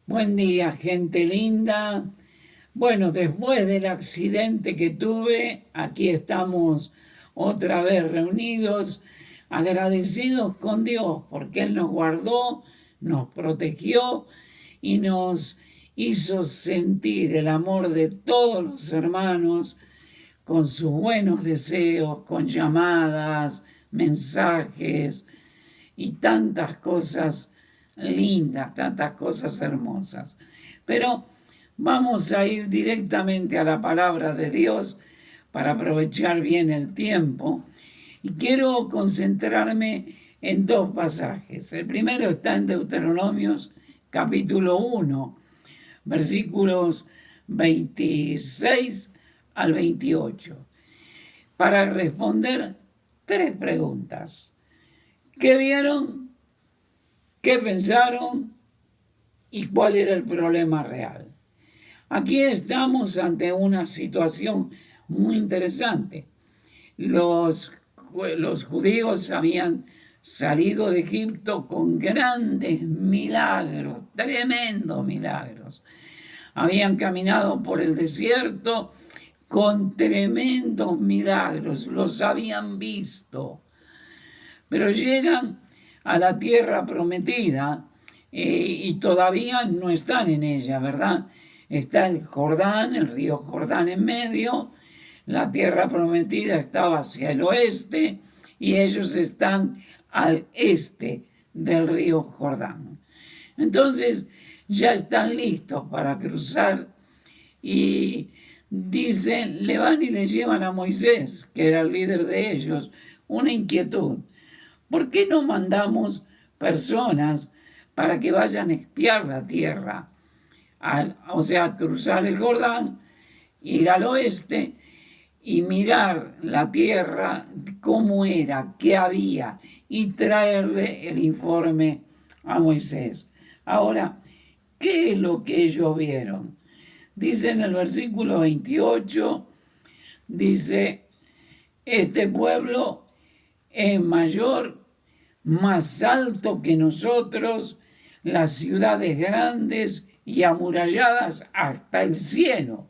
Buen día, gente linda. Bueno, después del accidente que tuve, aquí estamos otra vez reunidos, agradecidos con Dios, porque Él nos guardó, nos protegió y nos hizo sentir el amor de todos los hermanos con sus buenos deseos, con llamadas, mensajes y tantas cosas lindas, tantas cosas hermosas. Pero vamos a ir directamente a la palabra de Dios para aprovechar bien el tiempo. Y quiero concentrarme en dos pasajes. El primero está en Deuteronomios capítulo 1, versículos 26 al 28, para responder tres preguntas. ¿Qué vieron? ¿Qué pensaron? ¿Y cuál era el problema real? Aquí estamos ante una situación muy interesante. Los judíos habían salido de Egipto con grandes milagros, tremendos milagros. Habían caminado por el desierto con tremendos milagros, los habían visto. Pero llegan a la tierra prometida y todavía no están en ella, ¿verdad? Está el Jordán, el río Jordán en medio, la tierra prometida estaba hacia el oeste y ellos están al este del río Jordán. Entonces ya están listos para cruzar y dicen, le van y le llevan a Moisés, que era el líder de ellos, una inquietud. ¿Por qué no mandamos personas para que vayan a espiar la tierra? O sea, cruzar el Jordán, ir al oeste y mirar la tierra, cómo era, qué había, y traerle el informe a Moisés. Ahora, ¿qué es lo que ellos vieron? Dice en el versículo 28, dice, este pueblo es mayor, más alto que nosotros, las ciudades grandes y amuralladas hasta el cielo.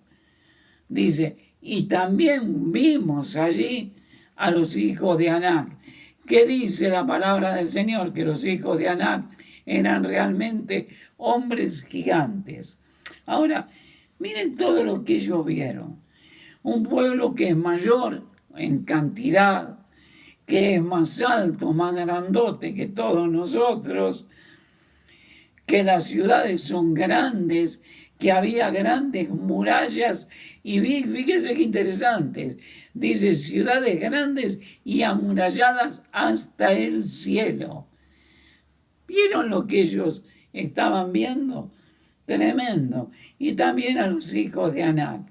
Dice, y también vimos allí a los hijos de Anac. ¿Qué dice la palabra del Señor? Que los hijos de Anac eran realmente hombres gigantes. Ahora, miren todo lo que ellos vieron. Un pueblo que es mayor en cantidad, que es más alto, más grandote que todos nosotros, que las ciudades son grandes, que había grandes murallas y fíjese qué interesantes, dice ciudades grandes y amuralladas hasta el cielo. ¿Vieron lo que ellos estaban viendo? Tremendo. Y también a los hijos de Anac.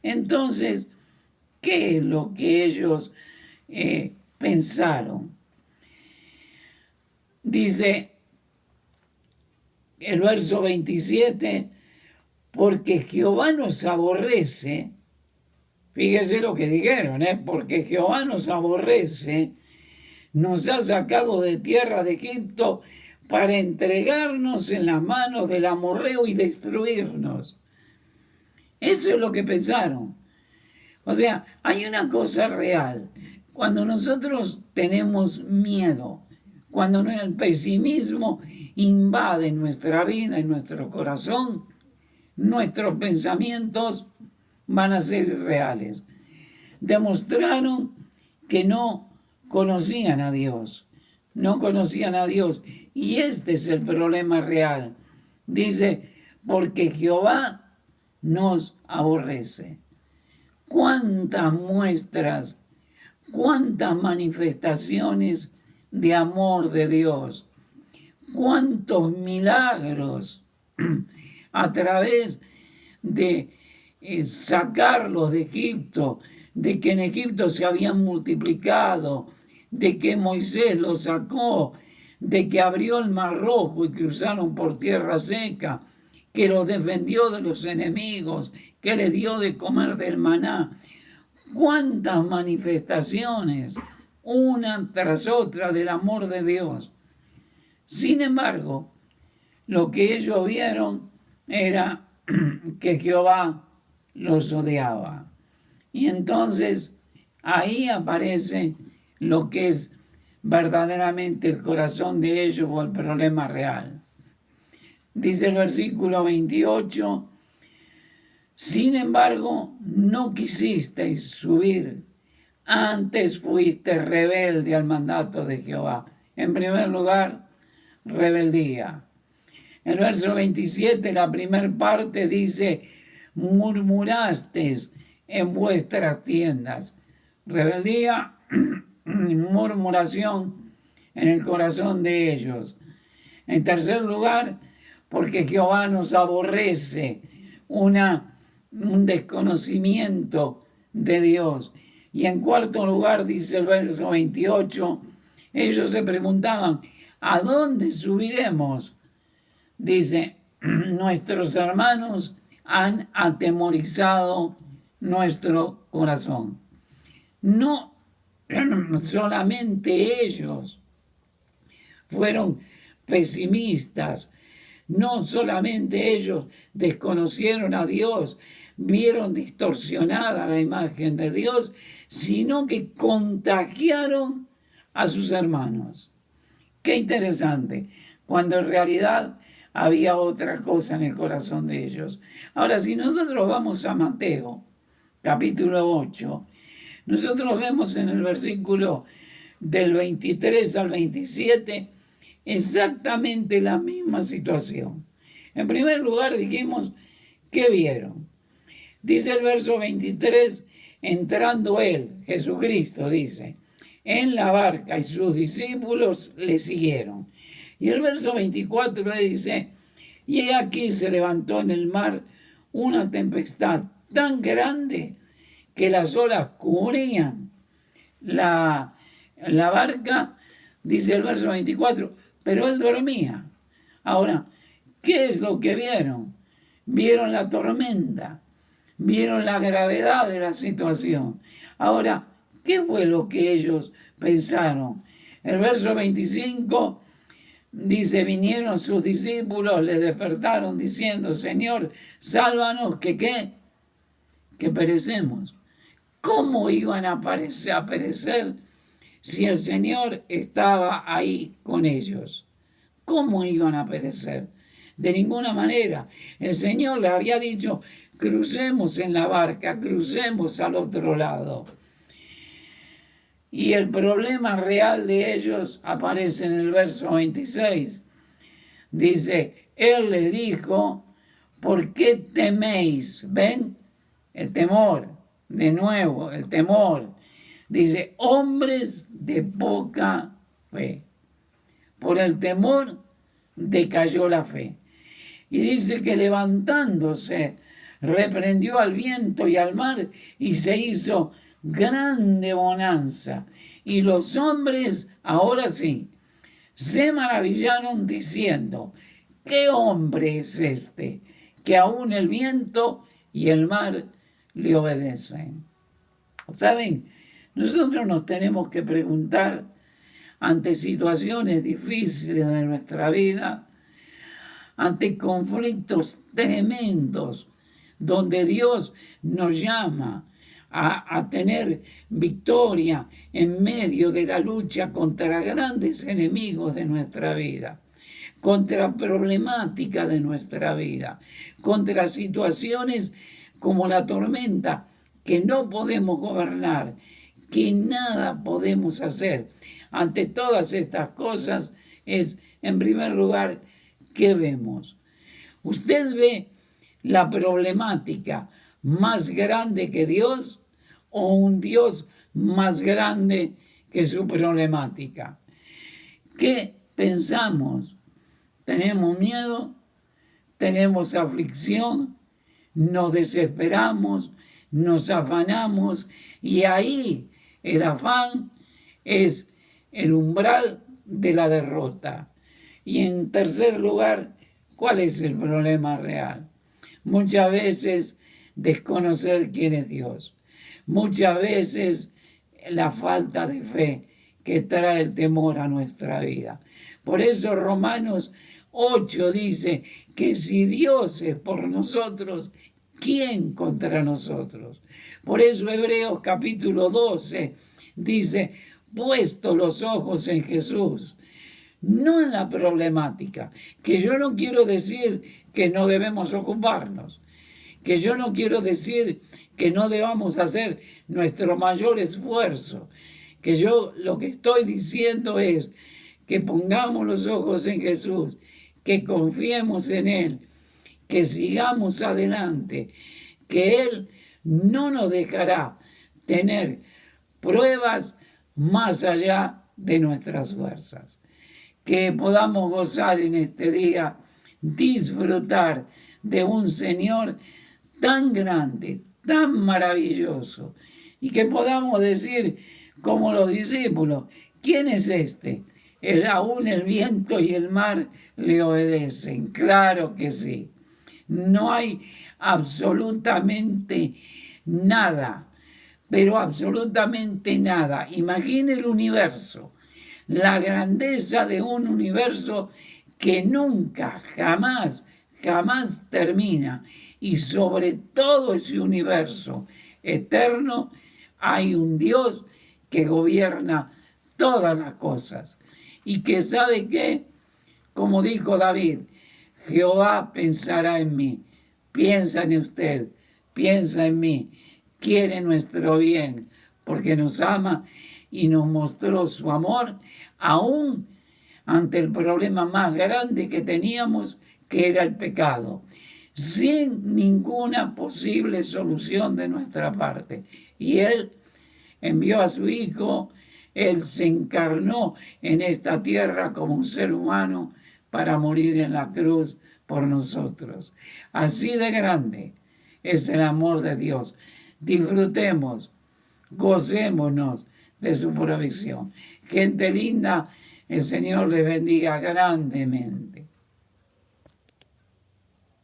Entonces, ¿qué es lo que ellos pensaron? Dice el verso 27, porque Jehová nos aborrece, fíjese lo que dijeron, porque Jehová nos aborrece, nos ha sacado de tierra de Egipto para entregarnos en las manos del amorreo y destruirnos. Eso es lo que pensaron. O sea, hay una cosa real. Cuando nosotros tenemos miedo, cuando el pesimismo invade nuestra vida y nuestro corazón, nuestros pensamientos van a ser irreales. Demostraron que no conocían a Dios, no conocían a Dios. Y este es el problema real. Dice, porque Jehová nos aborrece. ¿Cuántas muestras, cuántas manifestaciones de amor de Dios? ¿Cuántos milagros a través de sacarlos de Egipto, de que en Egipto se habían multiplicado, de que Moisés los sacó, de que abrió el Mar Rojo y cruzaron por tierra seca, que los defendió de los enemigos, que les dio de comer del maná? ¿Cuántas manifestaciones, una tras otra, del amor de Dios? Sin embargo, lo que ellos vieron era que Jehová los odiaba. Y entonces ahí aparece lo que es verdaderamente el corazón de ellos o el problema real. Dice el versículo 28, sin embargo, no quisisteis subir, antes fuiste rebelde al mandato de Jehová. En primer lugar, rebeldía. El verso 27, la primera parte dice, murmurasteis en vuestras tiendas. Rebeldía, murmuración en el corazón de ellos. En tercer lugar, porque Jehová nos aborrece, un desconocimiento de Dios. Y en cuarto lugar, dice el verso 28, ellos se preguntaban, ¿a dónde subiremos? Dice, nuestros hermanos han atemorizado nuestro corazón. No solamente ellos fueron pesimistas, no solamente ellos desconocieron a Dios, vieron distorsionada la imagen de Dios, sino que contagiaron a sus hermanos. Qué interesante, cuando en realidad había otra cosa en el corazón de ellos. Ahora, si nosotros vamos a Mateo, capítulo 8, nosotros vemos en el versículo del 23 al 27 exactamente la misma situación. En primer lugar dijimos, ¿qué vieron? Dice el verso 23, entrando él, Jesucristo, dice, en la barca y sus discípulos le siguieron. Y el verso 24 dice, y aquí se levantó en el mar una tempestad tan grande que las olas cubrían la barca, dice el verso 24, pero él dormía. Ahora, ¿qué es lo que vieron? Vieron la tormenta, vieron la gravedad de la situación. Ahora, ¿qué fue lo que ellos pensaron? El verso 25 dice, vinieron sus discípulos, le despertaron diciendo, Señor, sálvanos, que ¿qué? Que perecemos. ¿Cómo iban a perecer si el Señor estaba ahí con ellos? ¿Cómo iban a perecer? De ninguna manera. El Señor les había dicho, crucemos en la barca, crucemos al otro lado. Y el problema real de ellos aparece en el verso 26. Dice, Él les dijo, ¿por qué teméis? ¿Ven? El temor, de nuevo, el temor. Dice, hombres de poca fe. Por el temor decayó la fe. Y dice que levantándose, reprendió al viento y al mar y se hizo grande bonanza. Y los hombres, ahora sí, se maravillaron diciendo, ¿qué hombre es este? Que aún el viento y el mar le obedecen. ¿Saben? Nosotros nos tenemos que preguntar ante situaciones difíciles de nuestra vida, ante conflictos tremendos, donde Dios nos llama a tener victoria en medio de la lucha contra grandes enemigos de nuestra vida, contra problemática de nuestra vida, contra situaciones como la tormenta que no podemos gobernar, que nada podemos hacer. Ante todas estas cosas es, en primer lugar, ¿qué vemos? ¿Usted ve la problemática más grande que Dios o un Dios más grande que su problemática? ¿Qué pensamos? ¿Tenemos miedo? ¿Tenemos aflicción? ¿Nos desesperamos? ¿Nos afanamos? Y ahí el afán es el umbral de la derrota. Y en tercer lugar, ¿cuál es el problema real? Muchas veces desconocer quién es Dios. Muchas veces la falta de fe que trae el temor a nuestra vida. Por eso Romanos 8 dice que si Dios es por nosotros, ¿quién contra nosotros? Por eso Hebreos capítulo 12 dice, puesto los ojos en Jesús, no en la problemática, que yo no quiero decir que no debemos ocuparnos, que yo no quiero decir que no debamos hacer nuestro mayor esfuerzo, que yo lo que estoy diciendo es que pongamos los ojos en Jesús, que confiemos en Él, que sigamos adelante, que Él no nos dejará tener pruebas más allá de nuestras fuerzas. Que podamos gozar en este día, disfrutar de un Señor tan grande, tan maravilloso, y que podamos decir, como los discípulos, ¿quién es este? Aún el viento y el mar le obedecen. Claro que sí. No hay absolutamente nada, pero absolutamente nada. Imagine el universo, la grandeza de un universo que nunca, jamás termina. Y sobre todo ese universo eterno hay un Dios que gobierna todas las cosas y que sabe que, como dijo David, Jehová pensará en mí. Piensa en usted, piensa en mí, quiere nuestro bien, porque nos ama y nos mostró su amor aún ante el problema más grande que teníamos, que era el pecado, sin ninguna posible solución de nuestra parte. Y Él envió a su Hijo, Él se encarnó en esta tierra como un ser humano para morir en la cruz por nosotros. Así de grande es el amor de Dios. Disfrutemos, gocémonos de su provisión. Gente linda, el Señor les bendiga grandemente.